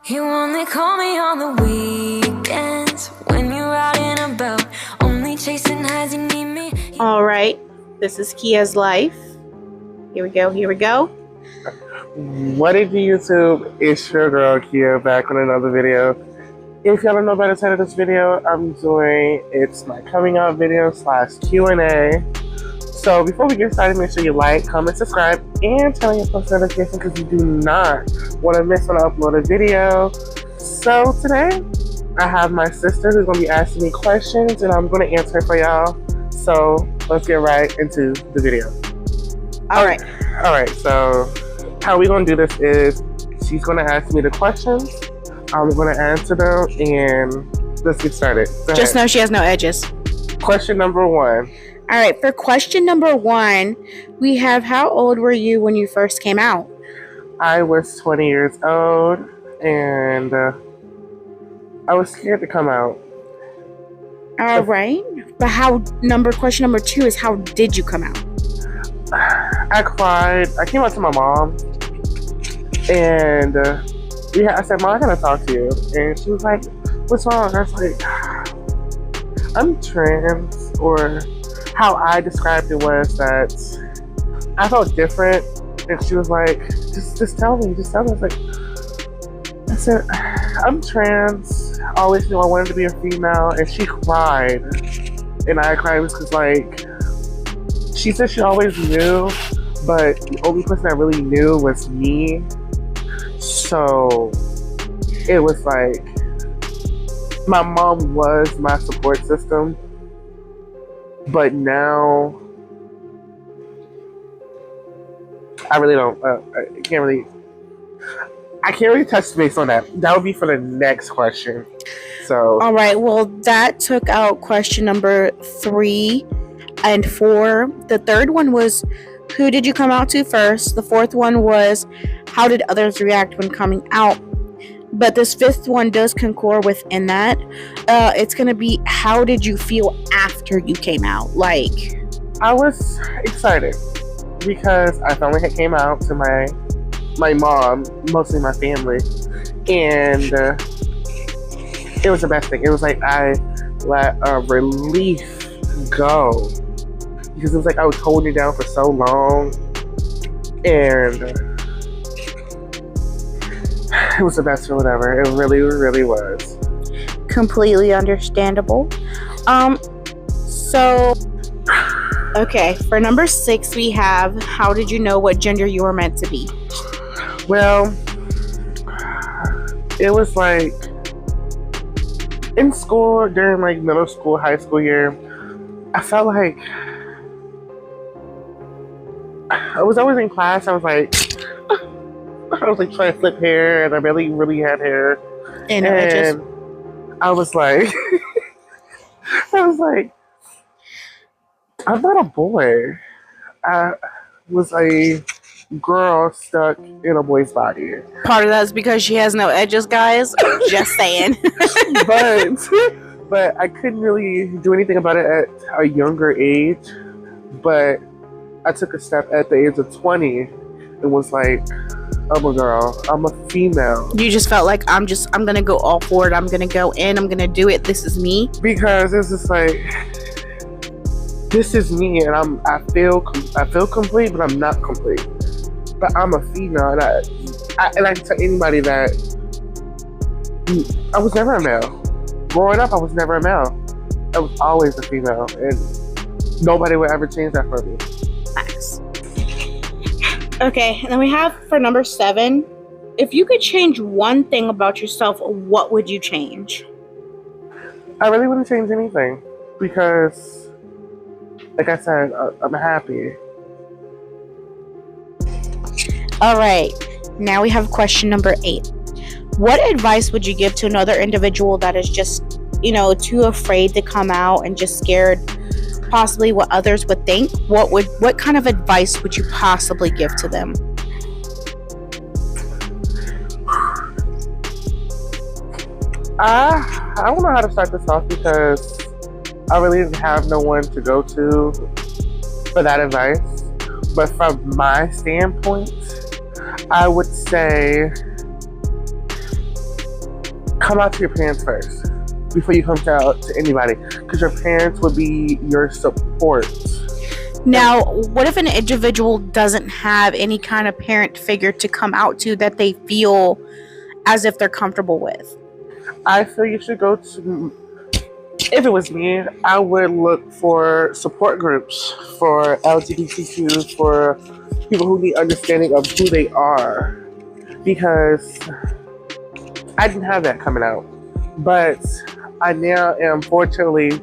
You only call me on the weekends when you're out and about, only chasing highs. You need me. All right, this is Kia's life. Here we go. What is YouTube? It's your girl Kia back with another video. If y'all don't know about the title of this video, it's my coming out video / Q&A. So before we get started, make sure you like, comment, subscribe, and turn on your post notifications because you do not want to miss when I upload a video. So today, I have my sister who's going to be asking me questions and I'm going to answer for y'all. So let's get right into the video. Alright, so how we're going to do this is she's going to ask me the questions, I'm going to answer them, and let's get started. Just know she has no edges. Question number 1. All right, for question number 1, we have how old were you when you first came out? I was 20 years old, and I was scared to come out. All right, but question number 2 is how did you come out? I cried. I came out to my mom, and I said, "Mom, I gotta talk to you." And she was like, "What's wrong?" I was like, "I'm trans," or how I described it was that I felt different. And she was like, just tell me. I said, "I'm trans. I always knew I wanted to be a female." And she cried. And I cried because, like, she said she always knew, but the only person that really knew was me. So it was like, my mom was my support system. But now, I really don't. I can't really touch base on that. That would be for the next question. So. All right. Well, that took out question number 3 and 4. The third one was, who did you come out to first? The fourth one was, how did others react when coming out? But this fifth one does concord within that. It's going to be, how did you feel after you came out? Like, I was excited because I finally came out to my mom, mostly my family, and it was the best thing. It was like I let a relief go because it was like I was holding it down for so long, and it was the best feeling ever. It really, really was. Completely understandable. So, okay, for number 6, we have, how did you know what gender you were meant to be? Well, it was like in school, during like middle school, high school year, I felt like I was always in class. I was like trying to flip hair, and I really, really had hair. And I was like, I'm not a boy. I was a girl stuck in a boy's body. Part of that is because she has no edges, guys. Just saying. but I couldn't really do anything about it at a younger age. But I took a step at the age of 20 and was like, I'm a girl. I'm a female. You just felt like, I'm gonna go all for it. I'm gonna go in. I'm gonna do it. This is me. Because it's just like, this is me, and I feel complete, but I'm not complete. But I'm a female, and I can tell anybody that I was never a male. Growing up, I was never a male. I was always a female, and nobody would ever change that for me. Facts. Okay, and then we have for number 7, if you could change one thing about yourself, what would you change? I really wouldn't change anything because, like I said, I'm happy. All right, now we have question number 8. What advice would you give to another individual that is just, too afraid to come out and just scared possibly what others would think? What kind of advice would you possibly give to them? I don't know how to start this off because I really didn't have no one to go to for that advice. But from my standpoint, I would say come out to your parents first before you come out to anybody, because your parents would be your support. Now, what if an individual doesn't have any kind of parent figure to come out to that they feel as if they're comfortable with? I feel you should go to, if it was me, I would look for support groups for LGBTQ, for people who need understanding of who they are, because I didn't have that coming out. But I now am fortunately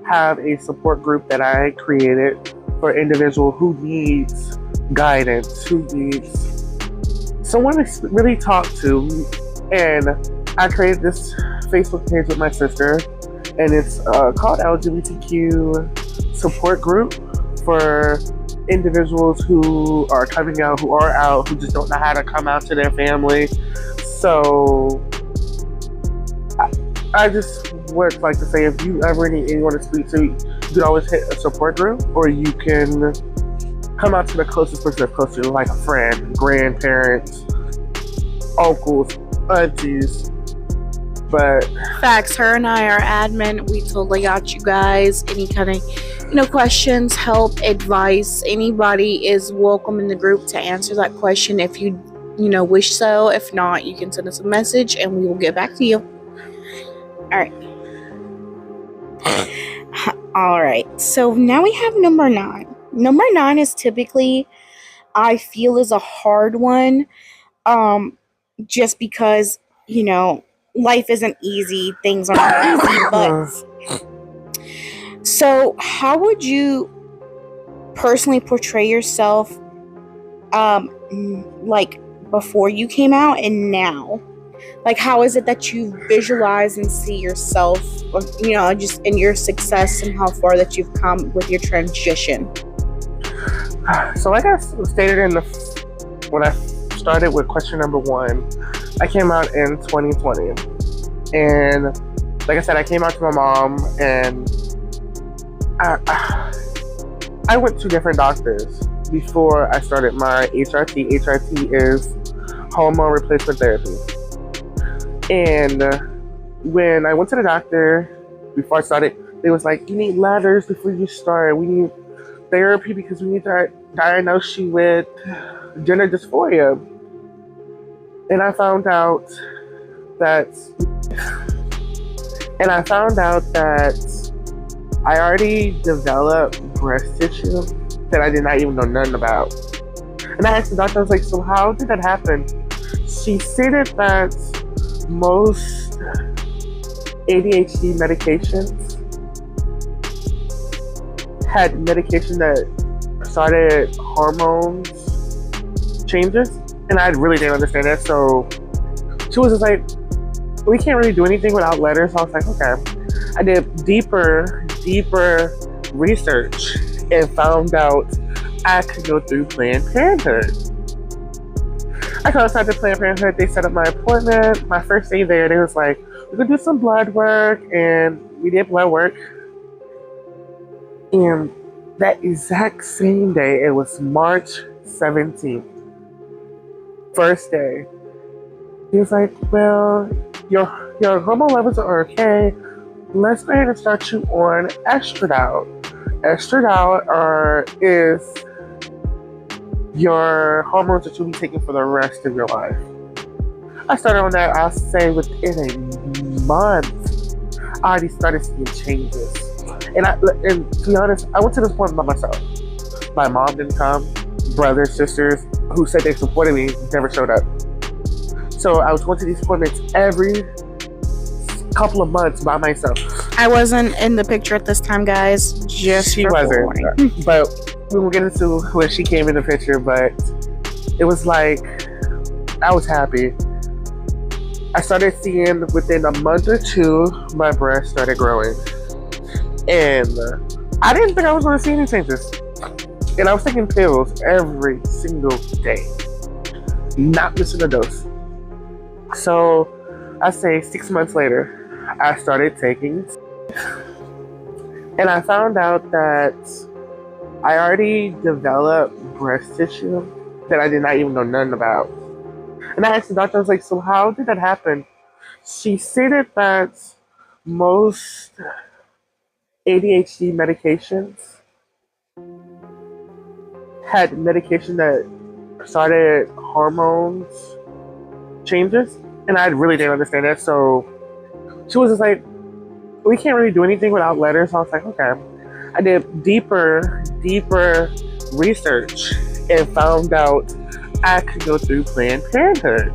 have a support group that I created for individual who needs guidance, who needs someone to really talk to. And I created this Facebook page with my sister, and it's called LGBTQ Support Group for individuals who are coming out, who are out, who just don't know how to come out to their family. So I just would like to say, if you ever need anyone to speak to, you can always hit a support group, or you can come out to the closest person that's close to you, like a friend, grandparents, uncles, aunties. But Facts. Her and I are admin. We totally got you guys. Any kind of, questions, help, advice. Anybody is welcome in the group to answer that question if you, wish so. If not, you can send us a message and we will get back to you. All right. All right. So now we have number 9. Number 9 is typically, I feel, is a hard one. Just because, life isn't easy. Things are not easy. But so how would you personally portray yourself, like before you came out and now? Like, how is it that you visualize and see yourself, just in your success and how far that you've come with your transition? So like I stated when I started with question number 1, I came out in 2020. And like I said, I came out to my mom, and I went to different doctors before I started my HRT. HRT is hormone replacement therapy. And when I went to the doctor before I started, they was like, you need ladders before you start. We need therapy because we need to diagnose you with gender dysphoria. And I found out that I already developed breast tissue that I did not even know nothing about. And I asked the doctor, I was like, so how did that happen? She stated that most ADHD medications had medication that started hormones changes, and I really didn't understand that. So she was just like, we can't really do anything without letters. So I was like, okay. I did deeper research and found out I could go through Planned Parenthood. I contacted Planned Parenthood. They set up my appointment. My first day there, they was like, we could do some blood work, and we did blood work. And that exact same day, it was March 17th, first day, he was like, well, your hormone levels are okay. Let's go ahead and start you on estradiol. Estradiol is your hormones that you'll be taking for the rest of your life. I started on that, I'll say within a month, I already started seeing changes. And to be honest, I went to this point by myself. My mom didn't come. Brothers, sisters, who said they supported me, never showed up. So I was going to these appointments every couple of months by myself. I wasn't in the picture at this time, guys. Just she wasn't. But we will get into when she came in the picture. But it was like, I was happy. I started seeing within a month or 2, my breast started growing. And I didn't think I was going to see any changes. And I was taking pills every single day, not missing a dose. So I say 6 months later, I started taking, and I found out that I already developed breast tissue that I did not even know nothing about. And I asked the doctor, I was like, so how did that happen? She stated that most ADHD medications had medication that started hormones changes, and I really didn't understand that. So she was just like, "We can't really do anything without letters." So I was like, "Okay." I did deeper research and found out I could go through Planned Parenthood.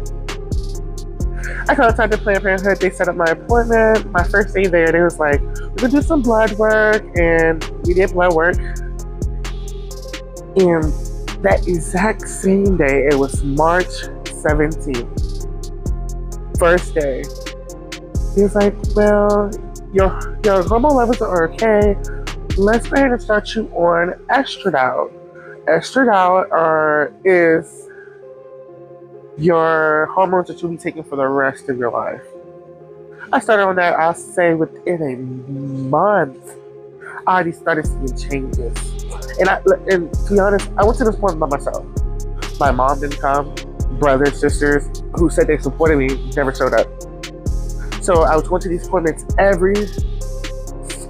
I contacted Planned Parenthood. They set up my appointment. My first day there, they was like, "We're gonna do some blood work," and we did blood work. And that exact same day, it was March 17th, first day. He was like, "Well, your hormone levels are okay. Let's go ahead and start you on estradiol." Estradiol is your hormones that you'll be taking for the rest of your life. I started on that, I'll say within a month, I already started seeing changes. And to be honest, I went to this appointment by myself. My mom didn't come. Brothers, sisters, who said they supported me, never showed up. So I was going to these appointments every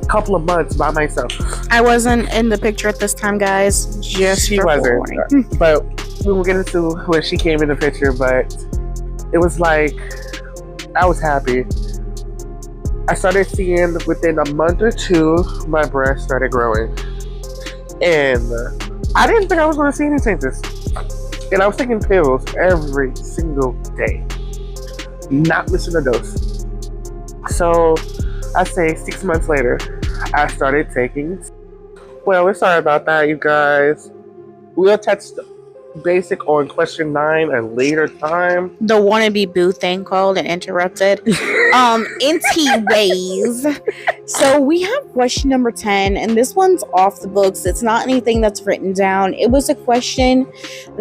couple of months by myself. I wasn't in the picture at this time, guys. Just She for wasn't. forewarning. But we will get into when she came in the picture, but it was like, I was happy. I started seeing within a month or two, my breast started growing. And I didn't think I was going to see any changes. And I was taking pills every single day, not missing a dose. So I say 6 months later, I started taking. Well, we're sorry about that, you guys. We'll touch basic on question 9 a later time. The wannabe boo thing called and interrupted. Anyways, so we have question number 10, and this one's off the books. It's not anything that's written down. It was a question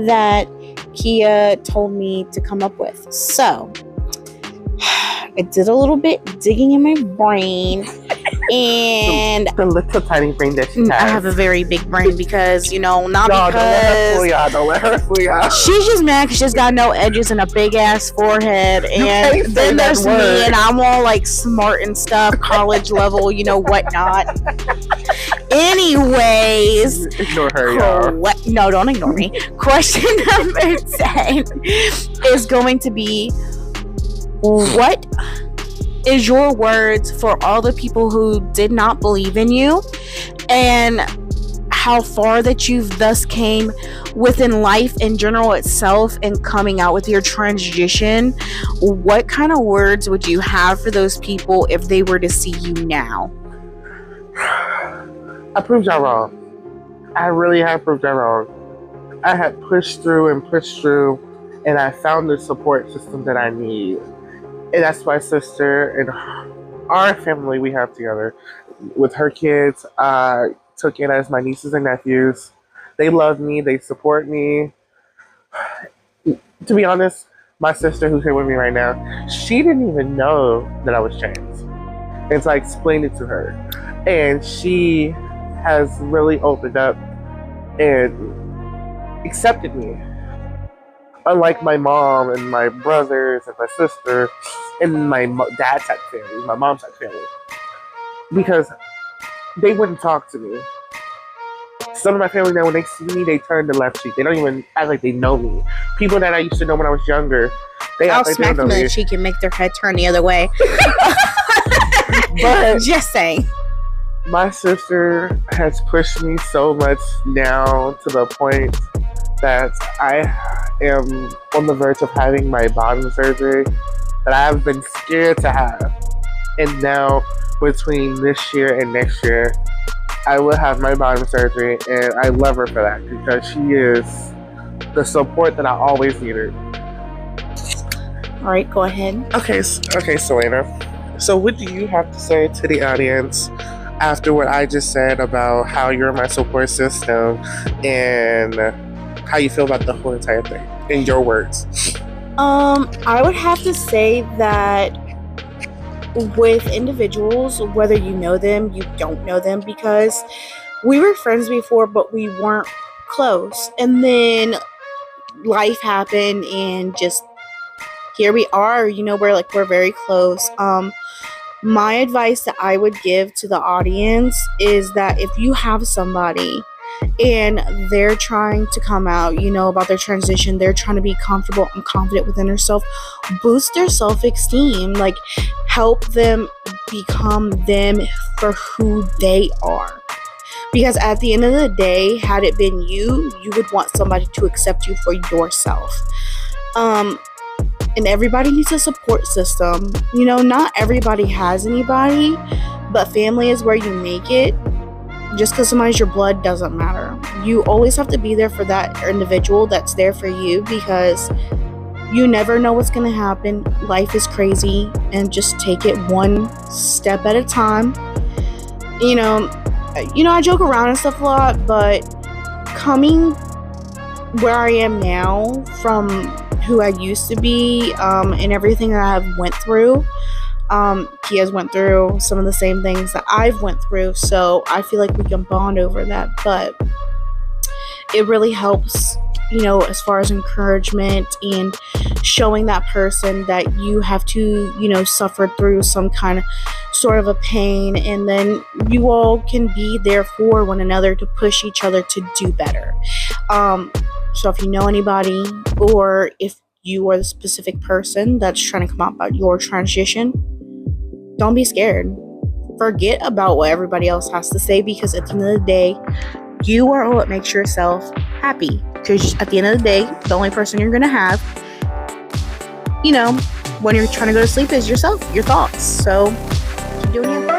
that Kia told me to come up with. So I did a little bit digging in my brain, and The little tiny brain that she has. I have a very big brain because, not No, don't let her fool because y'all. Don't let her fool y'all. she's just mad because she's got no edges and a big ass forehead. And can't say then that there's word. me, and I'm all like smart and stuff, college level, whatnot. Anyways, Ignore her, y'all. no, don't ignore me. Question number 10 is going to be, what is your words for all the people who did not believe in you, and how far that you've thus came within life in general itself and coming out with your transition? What kind of words would you have for those people if they were to see you now? I proved y'all wrong. I really have proved y'all wrong. I had pushed through, and I found the support system that I need. And that's my sister and our family we have together. With her kids, I took it as my nieces and nephews. They love me. They support me. To be honest, my sister who's here with me right now, she didn't even know that I was trans. And so I explained it to her. And she has really opened up and accepted me. Unlike my mom and my brothers and my sister and my dad's side family, my mom's side family. Because they wouldn't talk to me. Some of my family now, when they see me, they turn the left cheek. They don't even act like they know me. People that I used to know when I was younger, they I'll act like they smack don't them know in me. the cheek and make their head turn the other way. But Just saying. my sister has pushed me so much now to the point that I am on the verge of having my bottom surgery that I have been scared to have. And now, between this year and next year, I will have my bottom surgery, and I love her for that because she is the support that I always needed. All right, go ahead. Okay, Selena. So what do you have to say to the audience after what I just said about how you're my support system and how you feel about the whole entire thing, in your words? I would have to say that with individuals, whether you know them, you don't know them, because we were friends before, but we weren't close. And then life happened and just here we are, we're very close. My advice that I would give to the audience is that if you have somebody and they're trying to come out, about their transition, they're trying to be comfortable and confident within herself, boost their self-esteem, like help them become them for who they are. Because at the end of the day, had it been you would want somebody to accept you for yourself. And everybody needs a support system. Not everybody has anybody, but family is where you make it. Just because somebody's your blood doesn't matter. You always have to be there for that individual that's there for you, because you never know what's going to happen. Life is crazy, and just take it one step at a time. I joke around and stuff a lot, but coming where I am now from who I used to be, and everything that I've went through, he has went through some of the same things that I've went through, so I feel like we can bond over that. But it really helps, as far as encouragement and showing that person that you have to, suffer through some kind of sort of a pain, and then you all can be there for one another to push each other to do better. So if you know anybody, or if you are the specific person that's trying to come out about your transition, don't be scared. Forget about what everybody else has to say, because at the end of the day, you are what makes yourself happy. Because at the end of the day, the only person you're going to have, when you're trying to go to sleep, is yourself, your thoughts. So keep doing your